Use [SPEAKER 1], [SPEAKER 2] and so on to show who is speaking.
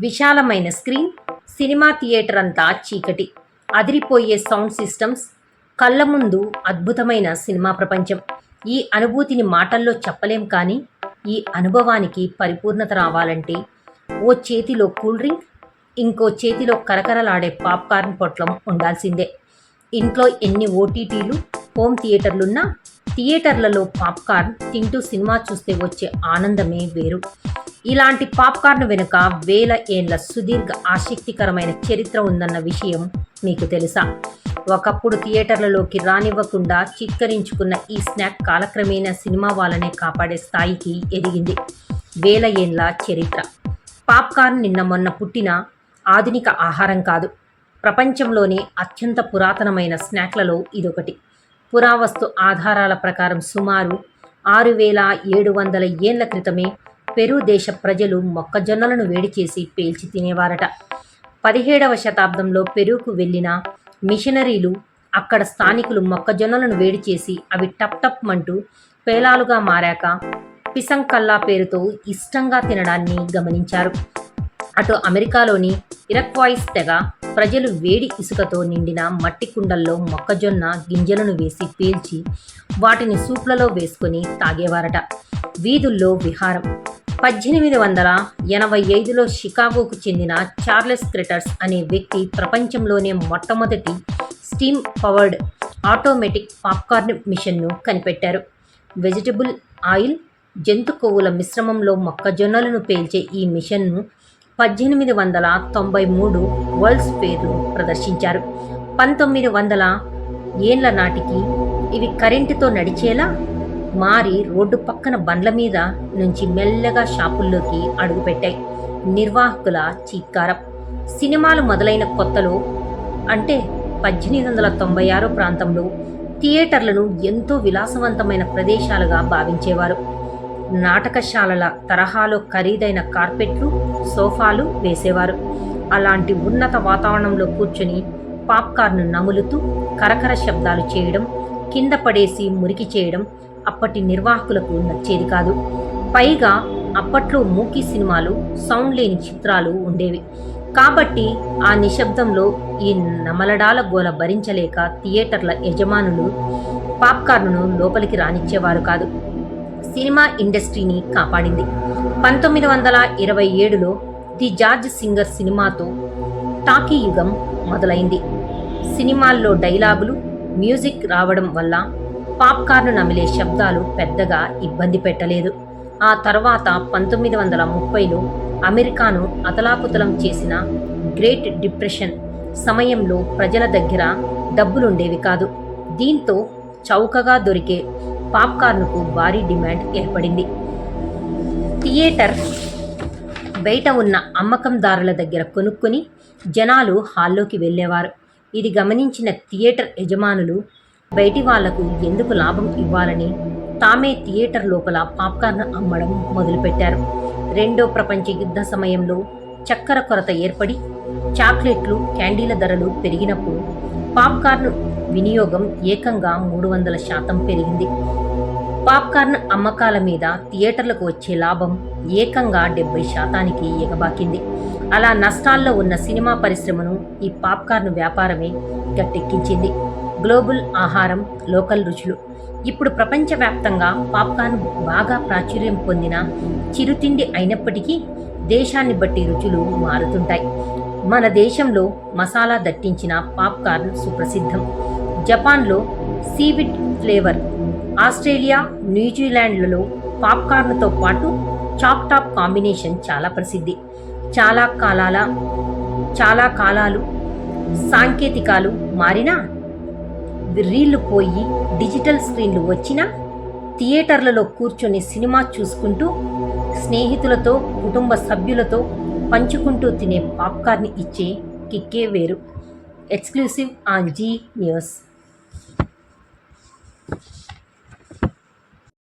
[SPEAKER 1] విశాలమైన screen, cinema theatre అంతా చీకటి, అదిరిపోయే సౌండ్ సిస్టమ్స్, కళ్ళ ముందు అద్భుతమైన సినిమా ప్రపంచం. ఈ అనుభూతిని మాటల్లో చెప్పలేం, కానీ ఈ అనుభవానికి పరిపూర్ణత రావాలంటే ఓ చేతిలో కూల్ డ్రింక్, ఇంకో చేతిలో కరకరలాడే పాప్కార్న్ పొట్లం ఉండాల్సిందే. ఇంట్లో ఎన్ని ఓటీటీలు, హోమ్ థియేటర్లున్నా థియేటర్లలో పాప్కార్న్ తింటూ సినిమా చూస్తే వచ్చే ఆనందమే వేరు. ఇలాంటి పాప్కార్న్ వెనుక వేల ఏళ్ల సుదీర్ఘ ఆసక్తికరమైన చరిత్ర ఉందన్న విషయం మీకు తెలుసా? ఒకప్పుడు థియేటర్లలోకి రానివ్వకుండా చిత్కరించుకున్న ఈ స్నాక్ కాలక్రమేణా సినిమా వాళ్ళనే కాపాడే స్థాయికి ఎదిగింది. వేల ఏళ్ల చరిత్ర. పాప్కార్న్ నిన్న మొన్న పుట్టిన ఆధునిక ఆహారం కాదు. ప్రపంచంలోనే అత్యంత పురాతనమైన స్నాక్లలో ఇదొకటి. పురావస్తు ఆధారాల ప్రకారం సుమారు 6700 ఏళ్ల క్రితమే పెరు దేశ ప్రజలు మొక్కజొన్నలను వేడి చేసి పేల్చి తినేవారట. 17వ శతాబ్దంలో పెరుకు వెళ్ళిన మిషనరీలు అక్కడ స్థానికులు మొక్కజొన్నలను వేడి చేసి అవి టప్ టప్ మంటూ పేలాలుగా మారాక పిసంకల్లా పేరుతో ఇష్టంగా తినడాన్ని గమనించారు. అటు అమెరికాలోని ఇరక్వాయిస్ తెగ ప్రజలు వేడి ఇసుకతో నిండిన మట్టి కుండల్లో మొక్కజొన్న గింజలను వేసి పీల్చి వాటిని సూప్లలో వేసుకొని తాగేవారట. వీధుల్లో విహారం. 1885లో షికాగోకు చెందిన చార్లెస్ క్రెటర్స్ అనే వ్యక్తి ప్రపంచంలోనే మొట్టమొదటి స్టీమ్ పవర్డ్ ఆటోమేటిక్ పాప్కార్న్ మిషన్ను కనిపెట్టారు. వెజిటబుల్ ఆయిల్, జంతు కొవ్వుల మిశ్రమంలో మొక్కజొన్నలను పేల్చే ఈ మిషన్ను 1893 వరల్డ్స్ ఫెయిర్లో ప్రదర్శించారు. 1900 ఏళ్ల నాటికి ఇవి కరెంటుతో నడిచేలా మారి రోడ్డు పక్కన బండ్ల మీద నుంచి మెల్లగా షాపుల్లోకి అడుగుపెట్టాయి. నిర్వాహకుల చీత్కారం. సినిమాలు మొదలైన కొత్తలో అంటే 1896 ప్రాంతంలో థియేటర్లను ఎంతో విలాసవంతమైన ప్రదేశాలుగా భావించేవారు. నాటకశాలల తరహాలో ఖరీదైన కార్పెట్లు, సోఫాలు వేసేవారు. అలాంటి ఉన్నత వాతావరణంలో కూర్చొని పాప్కార్న్ నములుతూ కరకర శబ్దాలు చేయడం, కింద పడేసి మురికి చేయడం అప్పటి నిర్వాహకులకు నచ్చేది కాదు. పైగా అప్పట్లో మూకీ సినిమాలు, సౌండ్ లేని చిత్రాలు ఉండేవి. కాబట్టి ఆ నిశ్శబ్దంలో ఈ నమలడాల గోల భరించలేక థియేటర్ల యజమానులు పాప్కార్న్ను లోపలికి రానిచ్చేవారు కాదు. సినిమా ఇండస్ట్రీని కాపాడింది. 1927లో ది జార్జ్ సింగర్ సినిమాతో టాకీ యుగం మొదలైంది. సినిమాల్లో డైలాగులు, మ్యూజిక్ రావడం వల్ల పాప్కార్న్ నమిలే శబ్దాలు పెద్దగా ఇబ్బంది పెట్టలేదు. ఆ తర్వాత 1930లో అమెరికాను అతలాకుతలం చేసిన గ్రేట్ డిప్రెషన్ సమయంలో ప్రజల దగ్గర డబ్బులుండేవి కాదు. దీంతో చౌకగా దొరికే పాప్కార్న్కు భారీ డిమాండ్ ఏర్పడింది. థియేటర్ బయట ఉన్న అమ్మకందారుల దగ్గర కొనుక్కొని జనాలు హాల్లోకి వెళ్ళేవారు. ఇది గమనించిన థియేటర్ యజమానులు బయటి వాళ్లకు ఎందుకు లాభం ఇవ్వాలని తామే థియేటర్ లోపల పాప్కార్న్ అమ్మడం మొదలుపెట్టారు. రెండో ప్రపంచ యుద్ధ సమయంలో చక్కెర కొరత ఏర్పడి చాక్లెట్లు, క్యాండీల ధరలు పెరిగినప్పుడు పాప్కార్న్ వినియోగం ఏకంగా 300% పెరిగింది. పాప్కార్న్ అమ్మకాల మీద థియేటర్లకు వచ్చే లాభం ఏకంగా 70%కి ఎగబాకింది. అలా నష్టాల్లో ఉన్న సినిమా పరిశ్రమను ఈ పాప్కార్న్ వ్యాపారమే గట్టెక్కించింది. గ్లోబల్ ఆహారం, లోకల్ రుచులు. ఇప్పుడు ప్రపంచవ్యాప్తంగా పాప్కార్న్ బాగా ప్రాచుర్యం పొందిన చిరుతిండి అయినప్పటికీ దేశాన్ని బట్టి రుచులు మారుతుంటాయి. మన దేశంలో మసాలా దట్టించిన పాప్కార్న్ సుప్రసిద్ధం. జపాన్లో సీవిడ్ ఫ్లేవర్, ఆస్ట్రేలియా, న్యూజిలాండ్లలో పాప్కార్న్తో పాటు చాప్ టాప్ కాంబినేషన్ చాలా ప్రసిద్ధి. చాలా కాలాలు సాంకేతికాలు మారినా, రీళ్లు పోయి డిజిటల్ స్క్రీన్లు వచ్చినా థియేటర్లలో కూర్చొని సినిమా చూసుకుంటూ స్నేహితులతో, కుటుంబ సభ్యులతో పంచుకుంటూ తినే పాప్కార్న్ ఇచ్చే కిక్కే వేరు. Exclusive on Zee news.